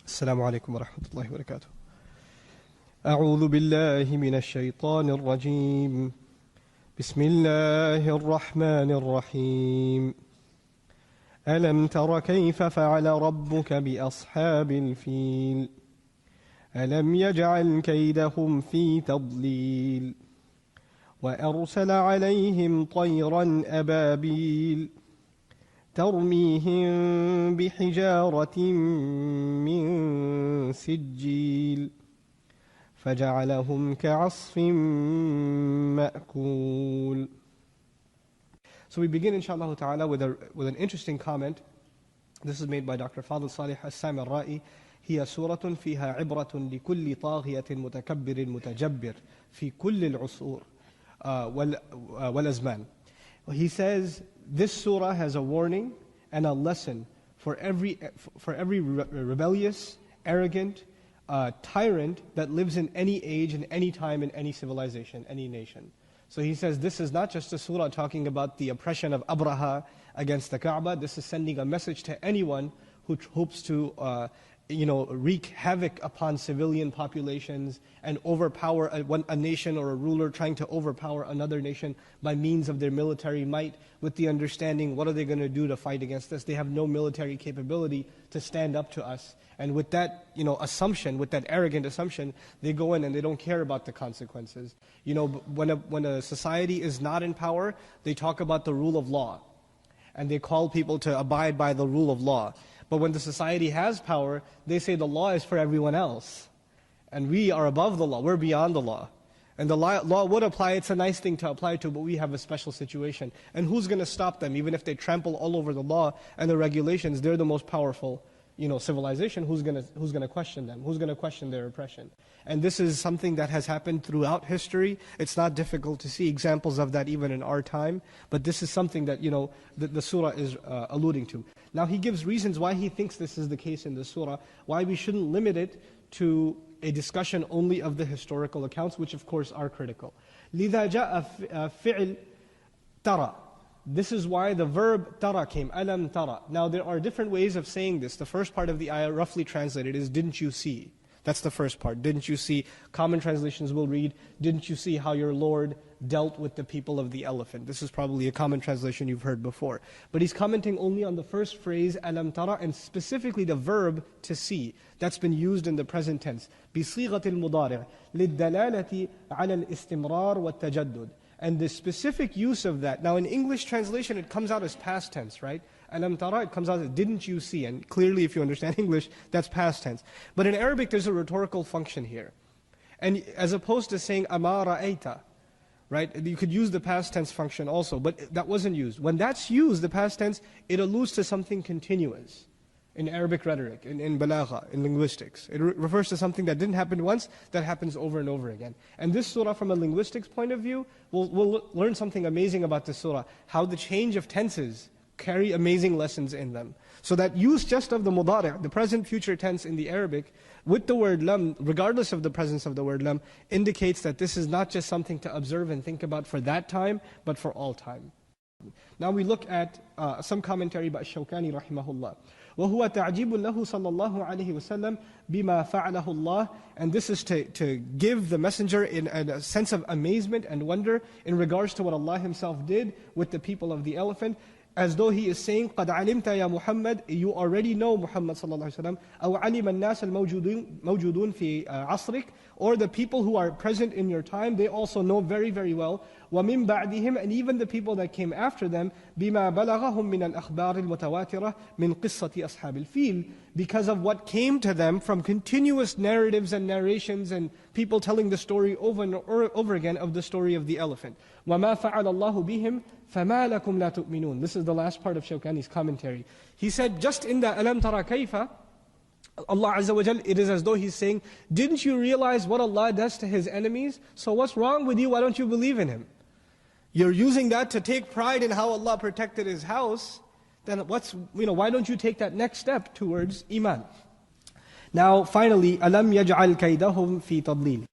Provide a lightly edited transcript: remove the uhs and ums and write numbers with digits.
السلام عليكم ورحمة الله وبركاته. أعوذ بالله من الشيطان الرجيم. بسم الله الرحمن الرحيم. ألم تر كيف فعل ربك بأصحاب الفيل ألم يجعل كيدهم في تضليل وأرسل عليهم طيرا أبابيل ترميهم بحجارة من سجيل فجعلهم كعصف مأكول. So we begin inshallah ta'ala with an interesting comment. This is made by Dr. Fadl Salih As-Samarra'i. هي سورة فيها عبرة لكل طاغية متكبر متجبر في كل العصور والأزمان. He says this surah has a warning and a lesson for every rebellious, arrogant tyrant that lives in any age, in any time, in any civilization, any nation. So he says this is not just a surah talking about the oppression of Abraha against the Kaaba. This is sending a message to anyone who hopes to wreak havoc upon civilian populations and overpower a nation or a ruler trying to overpower another nation by means of their military might, with the understanding, what are they going to do to fight against us? They have no military capability to stand up to us. And with that assumption, with that arrogant assumption, they go in and they don't care about the consequences. When a society is not in power, they talk about the rule of law. And they call people to abide by the rule of law. But when the society has power, they say the law is for everyone else. And we are above the law, we're beyond the law. And the law would apply, it's a nice thing to apply to, but we have a special situation. And who's going to stop them? Even if they trample all over the law and the regulations, they're the most powerful civilization. Who's going to question them? Who's going to question their oppression? And this is something that has happened throughout history. It's not difficult to see examples of that even in our time. But this is something that the surah is alluding to. Now he gives reasons why he thinks this is the case in the surah, why we shouldn't limit it to a discussion only of the historical accounts, which of course are critical. لِذَا جَاءَ فِعِلْ تَرَى. This is why the verb tara came, alam tara. Now there are different ways of saying this. The first part of the ayah, roughly translated, is didn't you see? That's the first part. Didn't you see? Common translations will read, didn't you see how your Lord dealt with the people of the elephant? This is probably a common translation you've heard before. But he's commenting only on the first phrase, alam tara, and specifically the verb to see. That's been used in the present tense. بِصِيغَةِ الْمُضَارِعِ لِلدَّلَالَةِ عَلَى الْإِسْتِمْرَارِ وَالتَّجَدُّدِ. And the specific use of that, now in English translation it comes out as past tense, right? Alam tara, it comes out as didn't you see? And clearly if you understand English, that's past tense. But in Arabic there's a rhetorical function here. And as opposed to saying ama ra'ayta, right? You could use the past tense function also, but that wasn't used. When that's used, the past tense, it alludes to something continuous. In Arabic rhetoric, in balagha, in linguistics. It refers to something that didn't happen once, that happens over and over again. And this surah, from a linguistics point of view, we'll learn something amazing about this surah, how the change of tenses carry amazing lessons in them. So that use just of the mudari', the present future tense in the Arabic, with the word lam, regardless of the presence of the word lam, indicates that this is not just something to observe and think about for that time, but for all time. Now we look at some commentary by Shawkani rahimahullah. وَهُوَ تَعْجِيبٌ لَهُ صَلَّى اللَّهُ عَلَيْهِ وَسَلَّمْ بِمَا فَعَلَهُ اللَّهُ. And this is to give the messenger in a sense of amazement and wonder in regards to what Allah Himself did with the people of the elephant, as though He is saying, قَدْ عَلِمْتَ يَا مُحَمَّدْ, you already know Muhammad sallallahu alaihi wasallam, أَوْ عَلِمَ النَّاسَ الْمَوْجُودُونَ فِي عَصْرِكَ, or the people who are present in your time, they also know very, very well. وَمِن بَعْدِهِمْ, and even the people that came after them, بِمَا بَلَغَهُم مِّنَ الْأَخْبَارِ الْمُتَوَاتِرَةِ مِنْ قِصَّةِ أَصْحَابِ الْفِيلِ, because of what came to them from continuous narratives and narrations and people telling the story over and over again of the story of the elephant. وَمَا فَعَلَ اللَّهُ بِهِمْ فَمَا لَكُمْ لَا تُؤْمِنُونَ. This is the last part of Shawkani's commentary. He said, just in the alam tara kayfa, Allah Azza wa Jal, it is as though He's saying, didn't you realize what Allah does to His enemies? So what's wrong with you? Why don't you believe in Him? You're using that to take pride in how Allah protected His house. Then why don't you take that next step towards Iman? Now finally, أَلَمْ يَجْعَلْ كَيْدَهُمْ فِي تَضْلِيلٍ.